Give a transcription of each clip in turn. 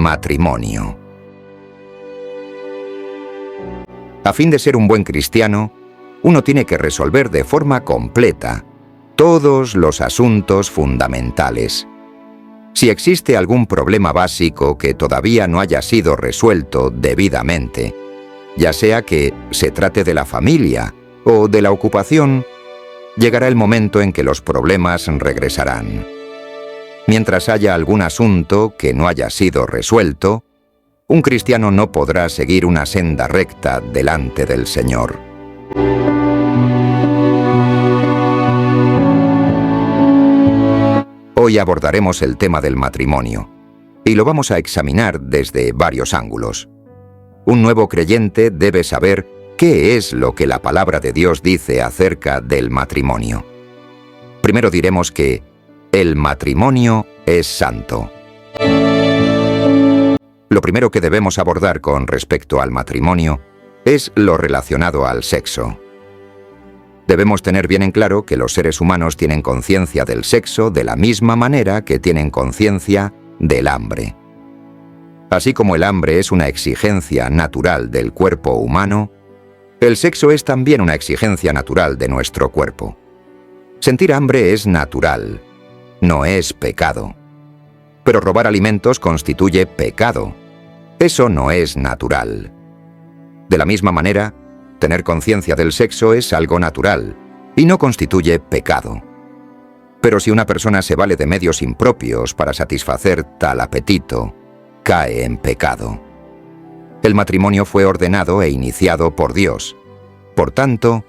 matrimonio. A fin de ser un buen cristiano, uno tiene que resolver de forma completa todos los asuntos fundamentales. Si existe algún problema básico que todavía no haya sido resuelto debidamente, ya sea que se trate de la familia o de la ocupación, llegará el momento en que los problemas regresarán. Mientras haya algún asunto que no haya sido resuelto, un cristiano no podrá seguir una senda recta delante del Señor. Hoy abordaremos el tema del matrimonio, y lo vamos a examinar desde varios ángulos. Un nuevo creyente debe saber qué es lo que la palabra de Dios dice acerca del matrimonio. Primero diremos que el matrimonio es santo. Lo primero que debemos abordar con respecto al matrimonio es lo relacionado al sexo. Debemos tener bien en claro que los seres humanos tienen conciencia del sexo de la misma manera que tienen conciencia del hambre. Así como el hambre es una exigencia natural del cuerpo humano, el sexo es también una exigencia natural de nuestro cuerpo. Sentir hambre es natural, no es pecado. Pero robar alimentos constituye pecado. Eso no es natural. De la misma manera, tener conciencia del sexo es algo natural y no constituye pecado. Pero si una persona se vale de medios impropios para satisfacer tal apetito, cae en pecado. El matrimonio fue ordenado e iniciado por Dios. Por tanto,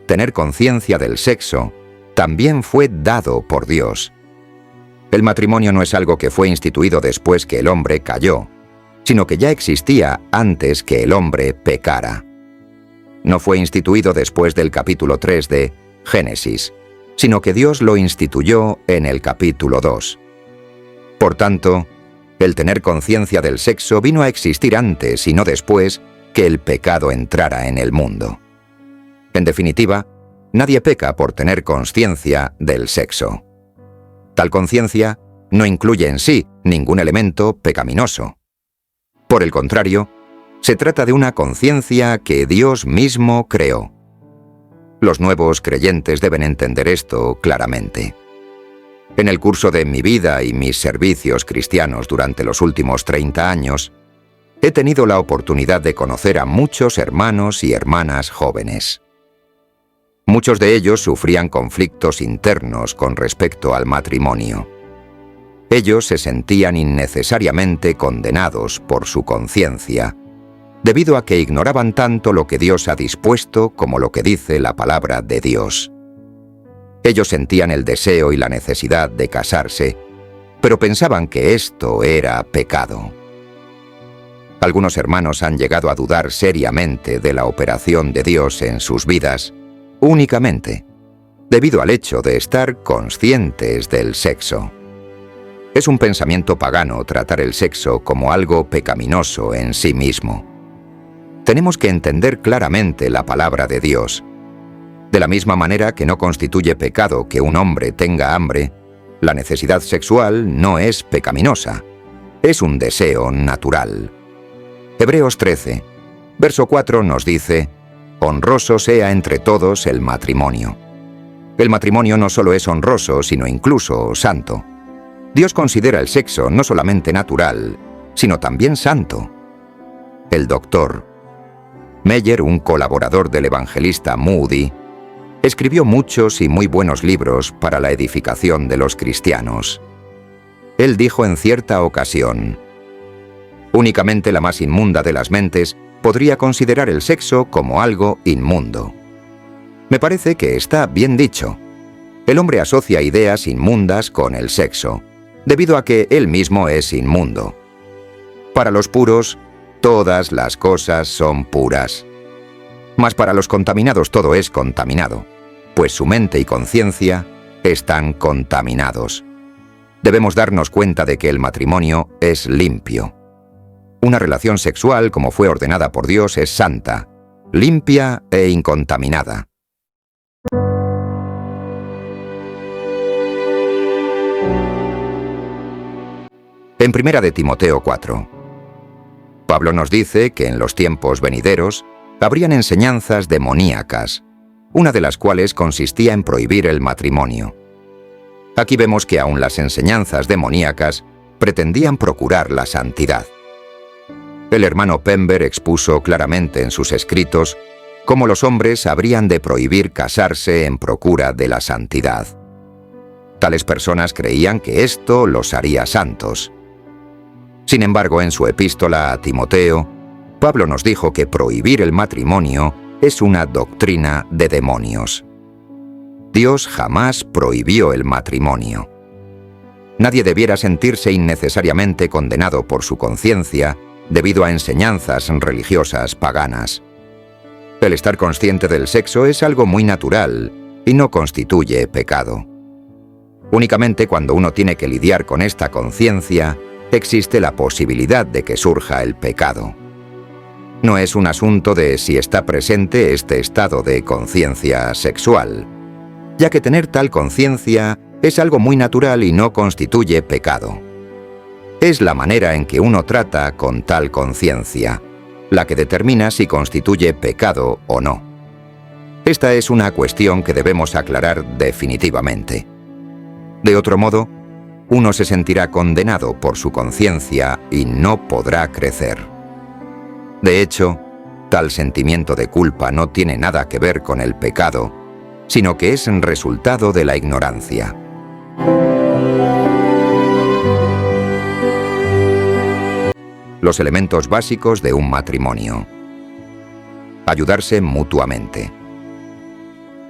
tener conciencia del sexo también fue dado por Dios. El matrimonio no es algo que fue instituido después que el hombre cayó, sino que ya existía antes que el hombre pecara. No fue instituido después del capítulo 3 de Génesis, sino que Dios lo instituyó en el capítulo 2. Por tanto, el tener conciencia del sexo vino a existir antes y no después que el pecado entrara en el mundo. En definitiva, nadie peca por tener conciencia del sexo. Tal conciencia no incluye en sí ningún elemento pecaminoso. Por el contrario, se trata de una conciencia que Dios mismo creó. Los nuevos creyentes deben entender esto claramente. En el curso de mi vida y mis servicios cristianos durante los últimos 30 años, he tenido la oportunidad de conocer a muchos hermanos y hermanas jóvenes. Muchos de ellos sufrían conflictos internos con respecto al matrimonio. Ellos se sentían innecesariamente condenados por su conciencia, debido a que ignoraban tanto lo que Dios ha dispuesto como lo que dice la palabra de Dios. Ellos sentían el deseo y la necesidad de casarse, pero pensaban que esto era pecado. Algunos hermanos han llegado a dudar seriamente de la operación de Dios en sus vidas, únicamente debido al hecho de estar conscientes del sexo. Es un pensamiento pagano tratar el sexo como algo pecaminoso en sí mismo. Tenemos que entender claramente la palabra de Dios. De la misma manera que no constituye pecado que un hombre tenga hambre, la necesidad sexual no es pecaminosa, es un deseo natural. Hebreos 13, verso 4 nos dice: honroso sea entre todos el matrimonio. El matrimonio no solo es honroso, sino incluso santo. Dios considera el sexo no solamente natural, sino también santo. El doctor Meyer, un colaborador del evangelista Moody, escribió muchos y muy buenos libros para la edificación de los cristianos. Él dijo en cierta ocasión: únicamente la más inmunda de las mentes podría considerar el sexo como algo inmundo. Me parece que está bien dicho. El hombre asocia ideas inmundas con el sexo, debido a que él mismo es inmundo. Para los puros, todas las cosas son puras. Mas para los contaminados todo es contaminado, pues su mente y conciencia están contaminados. Debemos darnos cuenta de que el matrimonio es limpio. Una relación sexual, como fue ordenada por Dios, es santa, limpia e incontaminada. En 1 de Timoteo 4, Pablo nos dice que en los tiempos venideros habrían enseñanzas demoníacas, una de las cuales consistía en prohibir el matrimonio. Aquí vemos que aún las enseñanzas demoníacas pretendían procurar la santidad. El hermano Pember expuso claramente en sus escritos cómo los hombres habrían de prohibir casarse en procura de la santidad. Tales personas creían que esto los haría santos. Sin embargo, en su epístola a Timoteo, Pablo nos dijo que prohibir el matrimonio es una doctrina de demonios. Dios jamás prohibió el matrimonio. Nadie debiera sentirse innecesariamente condenado por su conciencia debido a enseñanzas religiosas paganas. El estar consciente del sexo es algo muy natural y no constituye pecado. Únicamente cuando uno tiene que lidiar con esta conciencia, existe la posibilidad de que surja el pecado. No es un asunto de si está presente este estado de conciencia sexual, ya que tener tal conciencia es algo muy natural y no constituye pecado. Es la manera en que uno trata con tal conciencia, la que determina si constituye pecado o no. Esta es una cuestión que debemos aclarar definitivamente. De otro modo, uno se sentirá condenado por su conciencia y no podrá crecer. De hecho, tal sentimiento de culpa no tiene nada que ver con el pecado, sino que es resultado de la ignorancia. Los elementos básicos de un matrimonio. Ayudarse mutuamente.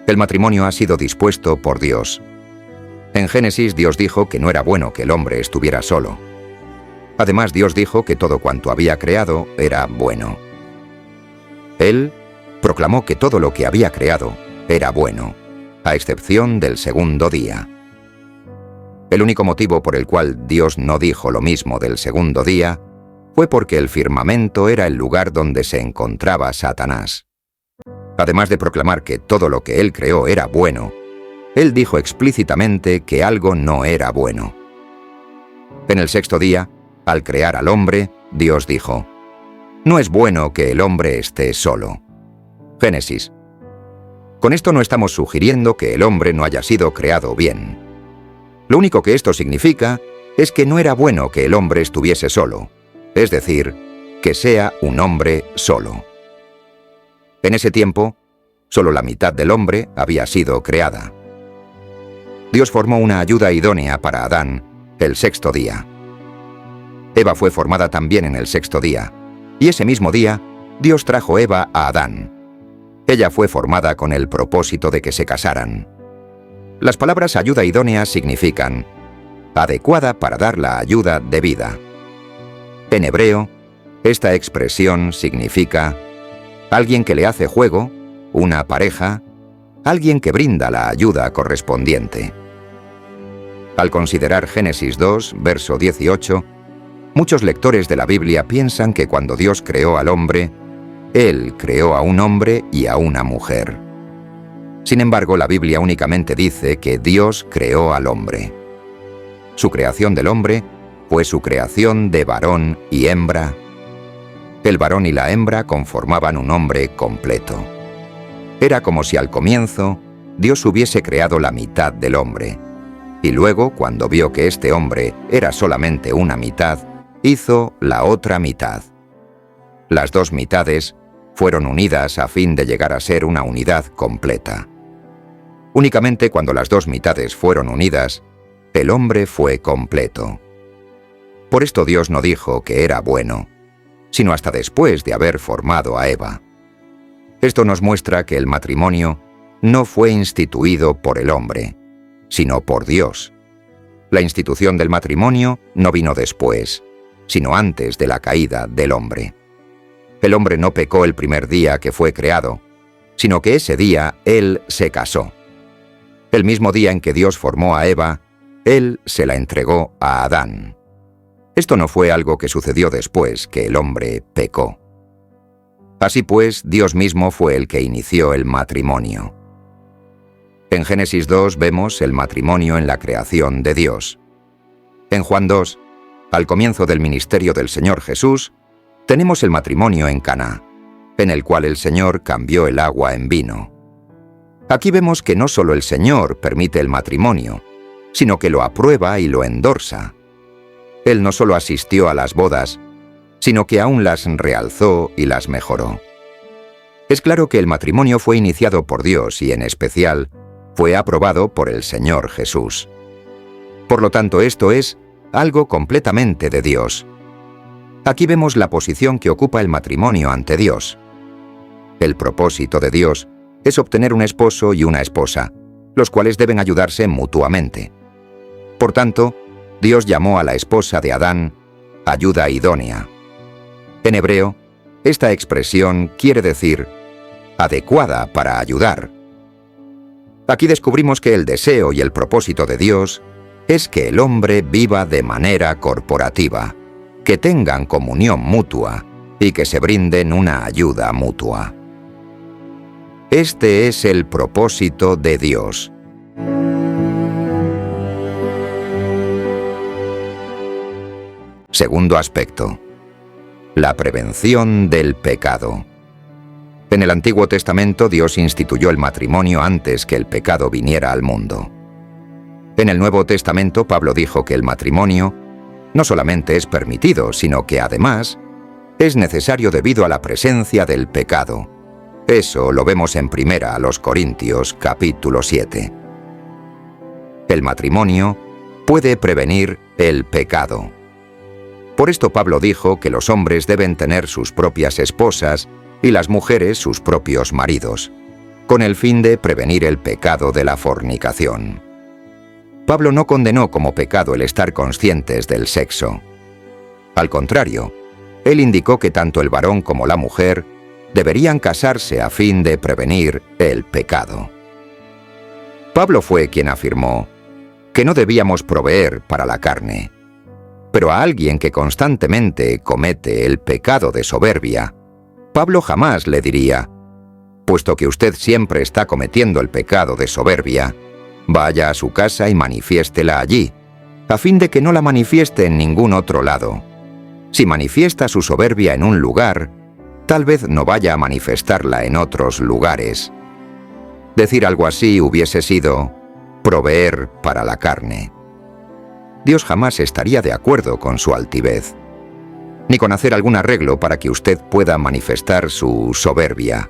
El matrimonio ha sido dispuesto por Dios. En Génesis, Dios dijo que no era bueno que el hombre estuviera solo. Además, Dios dijo que todo cuanto había creado era bueno. Él proclamó que todo lo que había creado era bueno, a excepción del segundo día. El único motivo por el cual Dios no dijo lo mismo del segundo día fue porque el firmamento era el lugar donde se encontraba Satanás. Además de proclamar que todo lo que Él creó era bueno, Él dijo explícitamente que algo no era bueno. En el sexto día, al crear al hombre, Dios dijo: «No es bueno que el hombre esté solo». Génesis. Con esto no estamos sugiriendo que el hombre no haya sido creado bien. Lo único que esto significa es que no era bueno que el hombre estuviese solo, es decir, que sea un hombre solo. En ese tiempo, solo la mitad del hombre había sido creada. Dios formó una ayuda idónea para Adán el sexto día. Eva fue formada también en el sexto día, y ese mismo día, Dios trajo Eva a Adán. Ella fue formada con el propósito de que se casaran. Las palabras ayuda idónea significan adecuada para dar la ayuda debida. En hebreo, esta expresión significa alguien que le hace juego, una pareja, alguien que brinda la ayuda correspondiente. Al considerar Génesis 2, verso 18, muchos lectores de la Biblia piensan que cuando Dios creó al hombre, Él creó a un hombre y a una mujer. Sin embargo, la Biblia únicamente dice que Dios creó al hombre. Su creación del hombre fue su creación de varón y hembra. El varón y la hembra conformaban un hombre completo. Era como si al comienzo Dios hubiese creado la mitad del hombre, y luego, cuando vio que este hombre era solamente una mitad, hizo la otra mitad. Las dos mitades fueron unidas a fin de llegar a ser una unidad completa. Únicamente cuando las dos mitades fueron unidas, el hombre fue completo. Por esto Dios no dijo que era bueno, sino hasta después de haber formado a Eva. Esto nos muestra que el matrimonio no fue instituido por el hombre, sino por Dios. La institución del matrimonio no vino después, sino antes de la caída del hombre. El hombre no pecó el primer día que fue creado, sino que ese día él se casó. El mismo día en que Dios formó a Eva, Él se la entregó a Adán. Esto no fue algo que sucedió después que el hombre pecó. Así pues, Dios mismo fue el que inició el matrimonio. En Génesis 2 vemos el matrimonio en la creación de Dios. En Juan 2, al comienzo del ministerio del Señor Jesús, Tenemos el matrimonio en Caná, en el cual el Señor cambió el agua en vino. Aquí vemos que no solo el Señor permite el matrimonio, sino que lo aprueba y lo endorsa. Él no solo asistió a las bodas, sino que aún las realzó y las mejoró. Es claro que el matrimonio fue iniciado por Dios y, en especial, fue aprobado por el Señor Jesús. Por lo tanto, esto es algo completamente de Dios. Aquí vemos la posición que ocupa el matrimonio ante Dios. El propósito de Dios es obtener un esposo y una esposa, los cuales deben ayudarse mutuamente. Por tanto, Dios llamó a la esposa de Adán ayuda idónea. En hebreo, esta expresión quiere decir adecuada para ayudar. Aquí descubrimos que el deseo y el propósito de Dios es que el hombre viva de manera corporativa, que tengan comunión mutua y que se brinden una ayuda mutua. Este es el propósito de Dios. Segundo aspecto: la prevención del pecado. En el Antiguo Testamento Dios instituyó el matrimonio antes que el pecado viniera al mundo. En el Nuevo Testamento Pablo dijo que el matrimonio no solamente es permitido, sino que además es necesario debido a la presencia del pecado. Eso lo vemos en 1 Corintios capítulo 7. El matrimonio puede prevenir el pecado. Por esto Pablo dijo que los hombres deben tener sus propias esposas y las mujeres sus propios maridos, con el fin de prevenir el pecado de la fornicación. Pablo no condenó como pecado el estar conscientes del sexo. Al contrario, él indicó que tanto el varón como la mujer deberían casarse a fin de prevenir el pecado. Pablo fue quien afirmó que no debíamos proveer para la carne. Pero a alguien que constantemente comete el pecado de soberbia, Pablo jamás le diría: puesto que usted siempre está cometiendo el pecado de soberbia, vaya a su casa y manifiéstela allí, a fin de que no la manifieste en ningún otro lado. Si manifiesta su soberbia en un lugar, tal vez no vaya a manifestarla en otros lugares. Decir algo así hubiese sido proveer para la carne. Dios jamás estaría de acuerdo con su altivez, ni con hacer algún arreglo para que usted pueda manifestar su soberbia.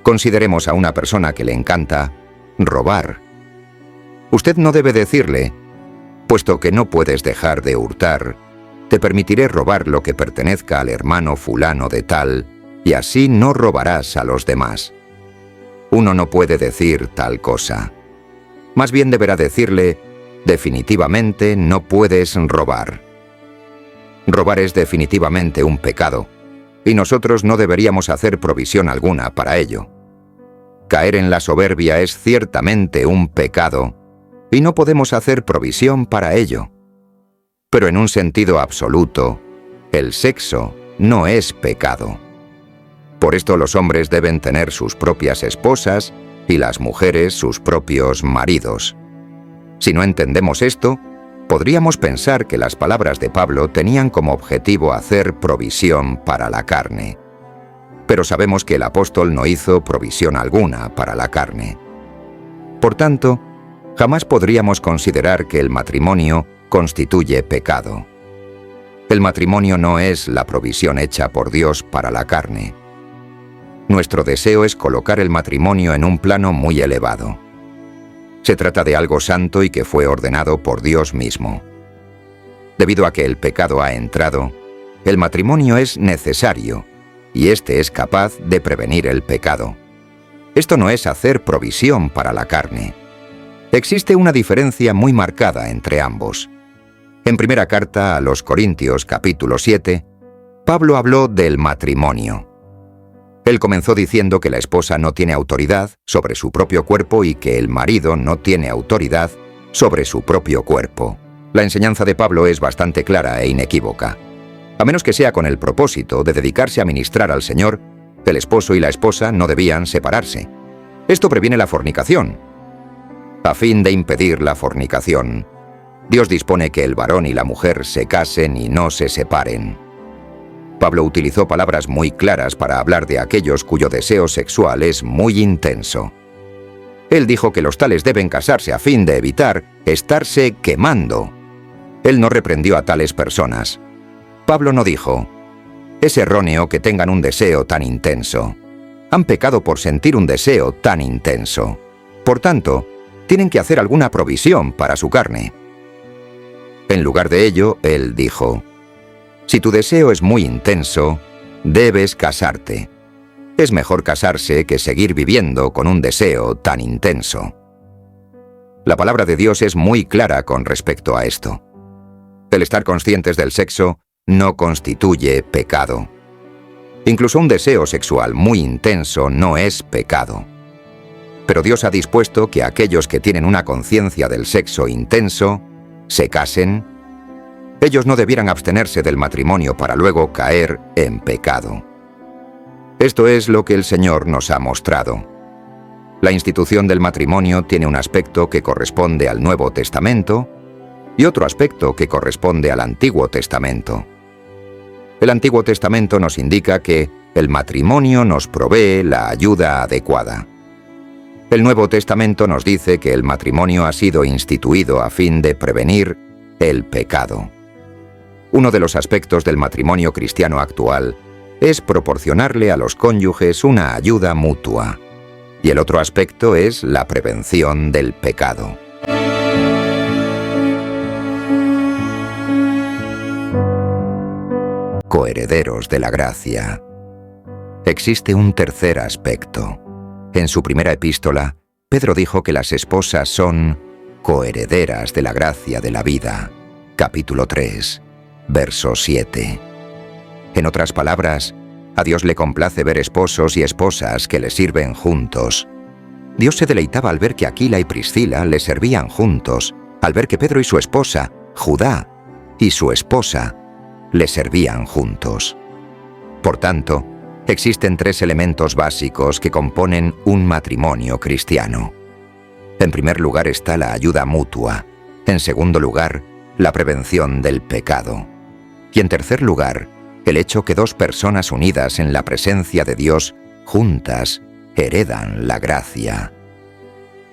Consideremos a una persona que le encanta robar. Usted no debe decirle: puesto que no puedes dejar de hurtar, te permitiré robar lo que pertenezca al hermano fulano de tal, y así no robarás a los demás. Uno no puede decir tal cosa. Más bien deberá decirle: definitivamente no puedes robar. Robar es definitivamente un pecado, y nosotros no deberíamos hacer provisión alguna para ello. Caer en la soberbia es ciertamente un pecado, y no podemos hacer provisión para ello. Pero en un sentido absoluto, el sexo no es pecado. Por esto los hombres deben tener sus propias esposas y las mujeres sus propios maridos. Si no entendemos esto, podríamos pensar que las palabras de Pablo tenían como objetivo hacer provisión para la carne. Pero sabemos que el apóstol no hizo provisión alguna para la carne. Por tanto, jamás podríamos considerar que el matrimonio constituye pecado. El matrimonio no es la provisión hecha por Dios para la carne. Nuestro deseo es colocar el matrimonio en un plano muy elevado. Se trata de algo santo y que fue ordenado por Dios mismo. Debido a que el pecado ha entrado, el matrimonio es necesario, y éste es capaz de prevenir el pecado. Esto no es hacer provisión para la carne. Existe una diferencia muy marcada entre ambos. En primera carta a los Corintios capítulo 7, Pablo habló del matrimonio. Él comenzó diciendo que la esposa no tiene autoridad sobre su propio cuerpo y que el marido no tiene autoridad sobre su propio cuerpo. La enseñanza de Pablo es bastante clara e inequívoca. A menos que sea con el propósito de dedicarse a ministrar al Señor, el esposo y la esposa no debían separarse. Esto previene la fornicación. A fin de impedir la fornicación, Dios dispone que el varón y la mujer se casen y no se separen. Pablo utilizó palabras muy claras para hablar de aquellos cuyo deseo sexual es muy intenso. Él dijo que los tales deben casarse a fin de evitar estarse quemando. Él no reprendió a tales personas. Pablo no dijo: es erróneo que tengan un deseo tan intenso. Han pecado por sentir un deseo tan intenso. Por tanto, tienen que hacer alguna provisión para su carne. En lugar de ello, él dijo: si tu deseo es muy intenso, debes casarte. Es mejor casarse que seguir viviendo con un deseo tan intenso. La palabra de Dios es muy clara con respecto a esto. El estar conscientes del sexo no constituye pecado. Incluso un deseo sexual muy intenso no es pecado. Pero Dios ha dispuesto que aquellos que tienen una conciencia del sexo intenso se casen. Ellos no debieran abstenerse del matrimonio para luego caer en pecado. Esto es lo que el Señor nos ha mostrado. La institución del matrimonio tiene un aspecto que corresponde al Nuevo Testamento y otro aspecto que corresponde al Antiguo Testamento. El Antiguo Testamento nos indica que el matrimonio nos provee la ayuda adecuada. El Nuevo Testamento nos dice que el matrimonio ha sido instituido a fin de prevenir el pecado. Uno de los aspectos del matrimonio cristiano actual es proporcionarle a los cónyuges una ayuda mutua, y el otro aspecto es la prevención del pecado. Coherederos de la gracia. Existe un tercer aspecto. En su primera epístola, Pedro dijo que las esposas son coherederas de la gracia de la vida. Capítulo 3, verso 7. En otras palabras, a Dios le complace ver esposos y esposas que le sirven juntos. Dios se deleitaba al ver que Aquila y Priscila le servían juntos, al ver que Pedro y su esposa, Judá, y su esposa, le servían juntos. Por tanto, existen tres elementos básicos que componen un matrimonio cristiano. En primer lugar está la ayuda mutua. En segundo lugar, la prevención del pecado. Y en tercer lugar, el hecho que dos personas unidas en la presencia de Dios, juntas, heredan la gracia.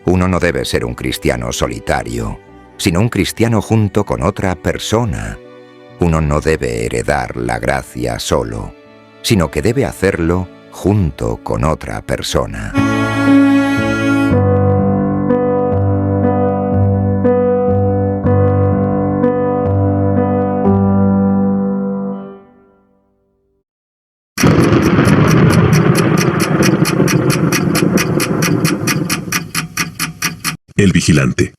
Uno no debe ser un cristiano solitario, sino un cristiano junto con otra persona. Uno no debe heredar la gracia solo, sino que debe hacerlo junto con otra persona. El vigilante.